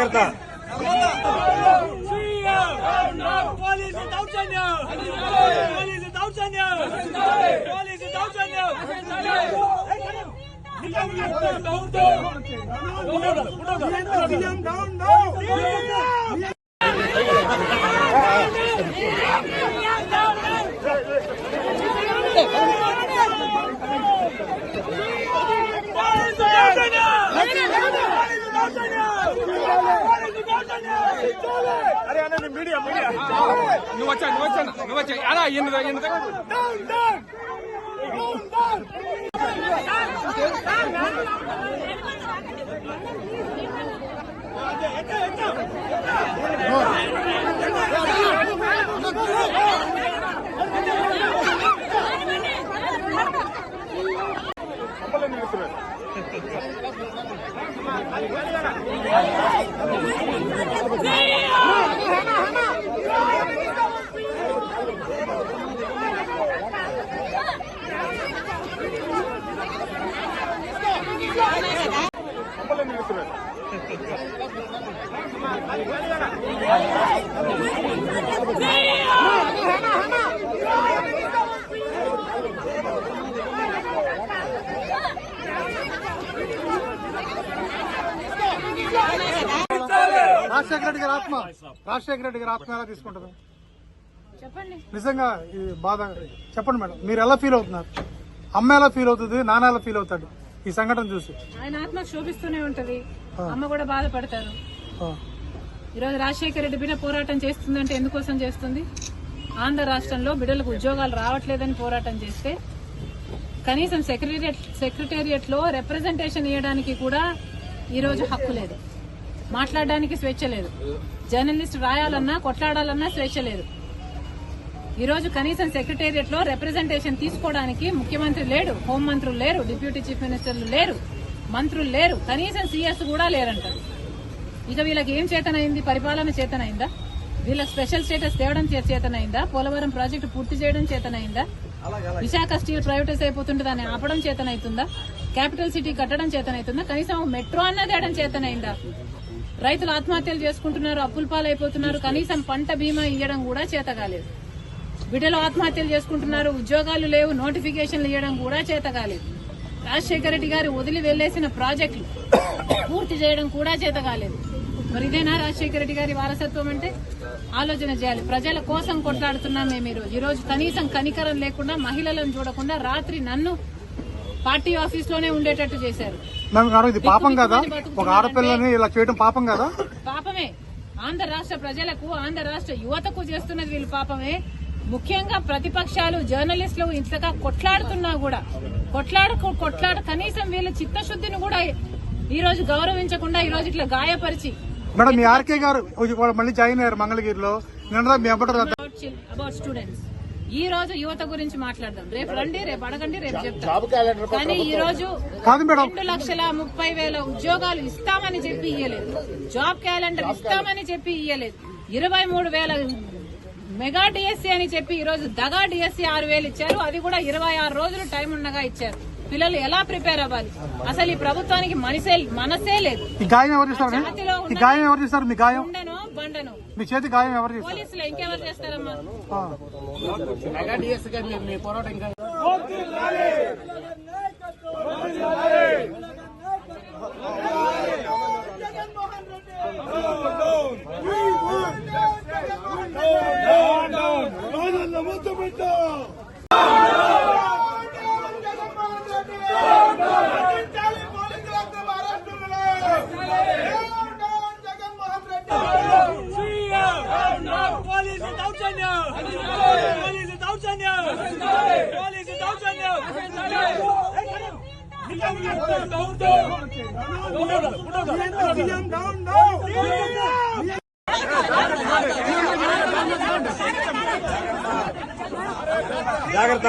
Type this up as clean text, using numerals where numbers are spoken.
జాగ్రత్త. అరే అన్న మీడియా మీడియా నువ్వు వచ్చా అలా రాజశేఖర రెడ్డి గారి ఆత్మ ఎలా తీసుకుంటారు? చెప్పండి. నిజంగా ఈ బాధ చెప్పండి మేడం, మీరు ఎలా ఫీల్ అవుతున్నారు? అమ్మ ఎలా ఫీల్ అవుతుంది, నాన్న ఎలా ఫీల్ అవుతాడు ఈ సంఘటన చూసి? ఆయన ఆత్మ శోభిస్తూనే ఉంటది, అమ్మ కూడా బాధపడతారు. ఈరోజు రాజశేఖర రెడ్డి బిడ్డ పోరాటం చేస్తుందంటే ఎందుకోసం చేస్తుంది? ఆంధ్ర రాష్ట్రంలో బిడ్డలకు ఉద్యోగాలు రావట్లేదని పోరాటం చేస్తే కనీసం సెక్రటేరియట్ లో రిప్రజెంటేషన్ ఇవ్వడానికి కూడా ఈరోజు హక్కు లేదు, మాట్లాడడానికి స్వేచ్ఛ లేదు, జర్నలిస్ట్ రాయాలన్నా కొట్లాడాలన్నా స్వేచ్ఛ లేదు. ఈరోజు కనీసం సెక్రటేరియట్ లో రిప్రజెంటేషన్ తీసుకోవడానికి ముఖ్యమంత్రి లేడు, హోంమంత్రులు లేరు, డిప్యూటీ చీఫ్ మినిస్టర్లు లేరు, మంత్రులు లేరు, కనీసం సీఎస్ కూడా లేరంటారు. ఇక వీళ్ళకి ఏం చేతనైంది? పరిపాలన చేతనైందా? వీళ్ళకి స్పెషల్ స్టేటస్ తేవడం చేతనైందా? పోలవరం ప్రాజెక్టు పూర్తి చేయడం చేతనైందా? విశాఖ స్టీల్ ప్రైవేటైజ్ అయిపోతుంటే దాన్ని ఆపడం చేతనైతుందా? క్యాపిటల్ సిటీ కట్టడం చేతనైతుందా? కనీసం మెట్రో అన్నది తేయడం చేతనైందా? రైతులు ఆత్మహత్యలు చేసుకుంటున్నారు, అప్పుల పాలైపోతున్నారు, కనీసం పంట బీమా ఇవ్వడం కూడా చేత కాలేదు. బిడ్డలు ఆత్మహత్యలు చేసుకుంటున్నారు, ఉద్యోగాలు లేవు, నోటిఫికేషన్లు ఇవ్వడం కూడా చేత కాలేదు. రాజశేఖర రెడ్డి గారు వదిలి వెళ్లేసిన ప్రాజెక్టులు పూర్తి చేయడం కూడా చేత కాలేదు. మరి ఇదేనా రాజశేఖర రెడ్డి గారి వారసత్వం అంటే? ఆలోచన చేయాలి. ప్రజల కోసం కొట్లాడుతున్నాం మేము ఈ రోజు కనీసం కనికరం లేకుండా, మహిళలను చూడకుండా రాత్రి నన్ను పార్టీ ఆఫీస్ లోనే ఉండేటట్టు చేశారు. ఇది పాపం కదా? ఒక ఆడపిల్లని ఇలా చేయడం పాపం కదా? పాపమే. ఆంధ్ర రాష్ట్ర ప్రజలకు, ఆంధ్ర రాష్ట్ర యువతకు చేస్తున్నది వీళ్ళు పాపమే. ముఖ్యంగా ప్రతిపక్షాలు, జర్నలిస్టులు ఇంతగా కొట్లాడుతున్నా కూడా కొట్లాడ కనీసం వీళ్ళ చిత్తశుద్ధిని కూడా ఈ రోజు గౌరవించకుండా ఈ రోజు ఇట్లా గాయపరిచి. మేడం, మీ ఆర్కే గారు మళ్ళీ జాయిన్ అయ్యారు మంగళగిరిలో. అబౌట్ స్టూడెంట్స్ ఈ రోజు యువత గురించి మాట్లాడదాం. రేపు రండి, రేపు అడగండి, రేపు చెప్తాం. కానీ ఈ రోజు 2,30,000 ఉద్యోగాలు ఇస్తామని చెప్పి ఇయ్యలేదు, జాబ్ క్యాలెండర్ ఇస్తామని చెప్పి ఇయ్యలేదు, 23,000 మెగా డిఎస్సీ అని చెప్పి ఈ రోజు దగా డిఎస్సీ 6,000 ఇచ్చారు. అది కూడా 26 రోజులు టైం ఉండగా ఇచ్చారు. పిల్లలు ఎలా ప్రిపేర్ అవ్వాలి? అసలు ఈ ప్రభుత్వానికి మనసే లేదు. ఉండను బండను మీ చేతి గాయం ఎవరు? పోలీసులు ఇంకెవరు చేస్తారమ్మా? జాగ్రత్త.